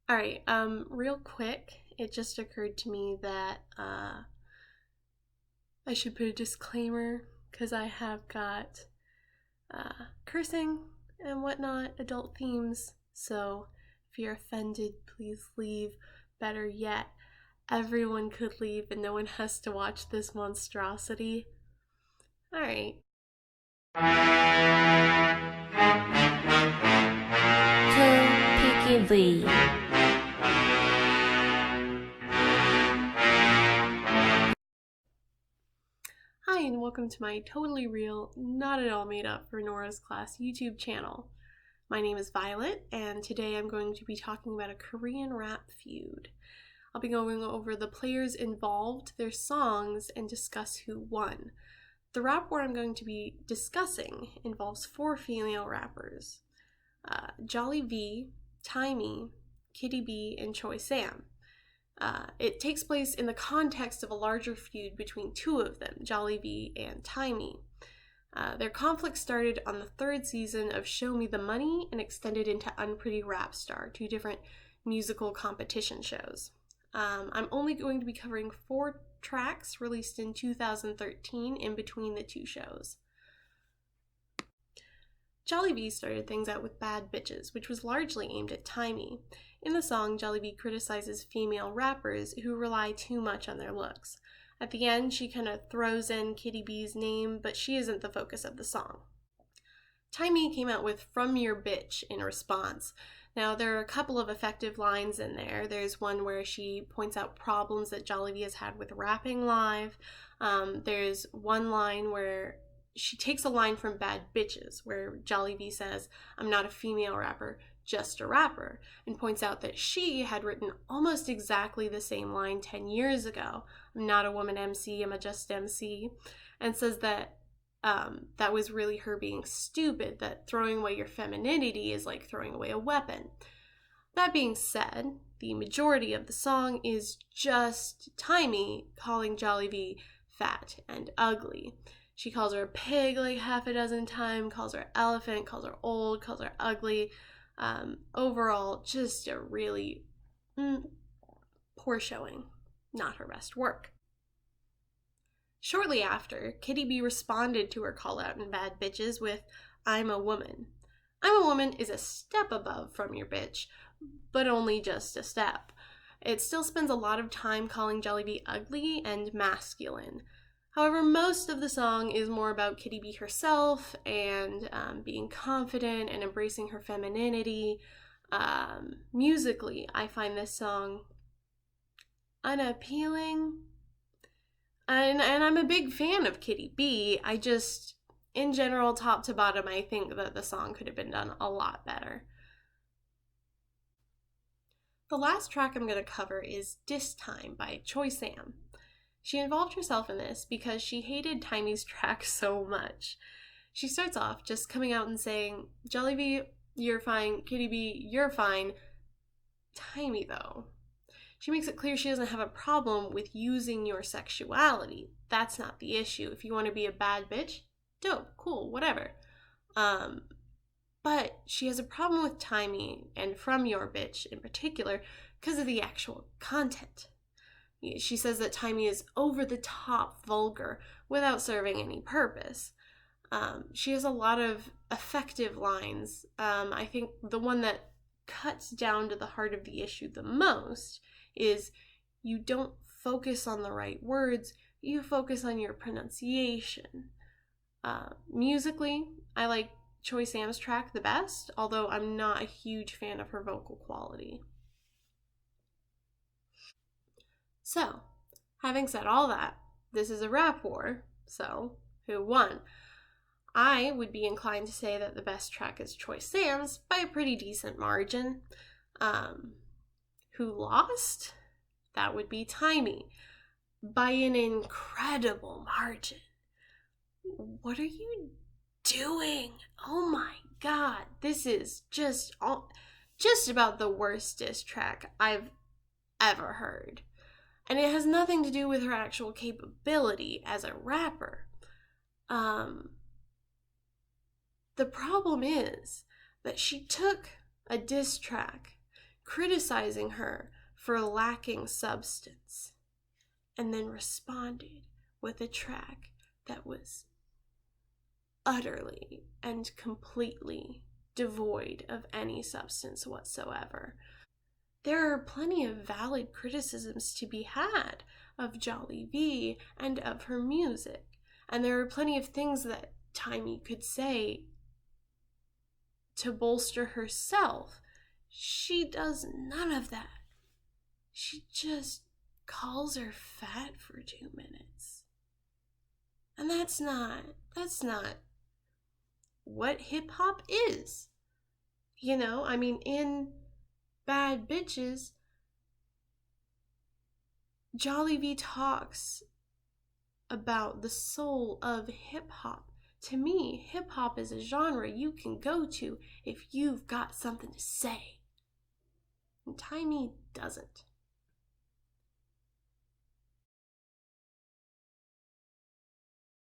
All right, real quick, it just occurred to me that I should put a disclaimer because I have got cursing and whatnot, adult themes. So if you're offended, please leave. Better yet, everyone could leave and no one has to watch this monstrosity. All right. Kitti B. Hi, and welcome to my totally real, not at all made up for Nora's Class YouTube channel. My name is Violet, and today I'm going to be talking about a Korean rap feud. I'll be going over the players involved, their songs, and discuss who won. The rap war I'm going to be discussing involves 4 female rappers: Jolly V, Tymee, Kitti B, and Choi Sam. It takes place in the context of a larger feud between 2 of them, Jolly V and Tymee. Their conflict started on the 3rd season of Show Me the Money and extended into Unpretty Rap Star, 2 different musical competition shows. I'm only going to be covering 4 tracks released in 2013 in between the 2 shows. Jolly V started things out with Bad Bitches, which was largely aimed at Tymee. In the song, Jolly V criticizes female rappers who rely too much on their looks. At the end, she kind of throws in Kitti B's name, but she isn't the focus of the song. Tymee came out with From Your Bitch in response. Now, there are a couple of effective lines in there. There's one where she points out problems that Jolly V has had with rapping live. There's one line where she takes a line from Bad Bitches, where Jolly V says, "I'm not a female rapper, just a rapper," and points out that she had written almost exactly the same line 10 years ago. "I'm not a woman MC, I'm a just MC," and says that that was really her being stupid, that throwing away your femininity is like throwing away a weapon. That being said, the majority of the song is just Tymee calling Jolly V fat and ugly. She calls her a pig like half a dozen times, calls her elephant, calls her old, calls her ugly. Overall, just a really poor showing. Not her best work. Shortly after, Kitti B responded to her call out in Bad Bitches with "I'm a Woman." "I'm a Woman" is a step above From Your Bitch, but only just a step. It still spends a lot of time calling Jolly V ugly and masculine. However, most of the song is more about Kitti B herself and being confident and embracing her femininity. Musically, I find this song unappealing. And I'm a big fan of Kitti B. I just, in general, top to bottom, I think that the song could have been done a lot better. The last track I'm going to cover is Diss Time by Choi Sam. She involved herself in this because she hated Tymee's track so much. She starts off just coming out and saying, "Jolly V, you're fine. Kitti B, you're fine. Tymee, though." She makes it clear she doesn't have a problem with using your sexuality. That's not the issue. If you want to be a bad bitch, dope, cool, whatever. But she has a problem with Tymee and From Your Bitch in particular because of the actual content. She says that Tymee is over the top vulgar without serving any purpose. She has a lot of effective lines. I think the one that cuts down to the heart of the issue the most is, you don't focus on the right words, you focus on your pronunciation. Musically, I like Choi Sam's track the best, although I'm not a huge fan of her vocal quality. So, having said all that, this is a rap war, so who won? I would be inclined to say that the best track is Choi Sam's by a pretty decent margin. Who lost? That would be Tymee by an incredible margin. What are you doing? Oh my god, this is just about the worst diss track I've ever heard. And it has nothing to do with her actual capability as a rapper. The problem is that she took a diss track, criticizing her for lacking substance, and then responded with a track that was utterly and completely devoid of any substance whatsoever. There are plenty of valid criticisms to be had of Jolly V and of her music, and there are plenty of things that Tymee could say to bolster herself. She does none of that. She just calls her fat for 2 minutes. And that's not what hip-hop is. You know, I mean, in Bad Bitches, Jolly V talks about the soul of hip-hop. To me, hip-hop is a genre you can go to if you've got something to say. And Tymee doesn't.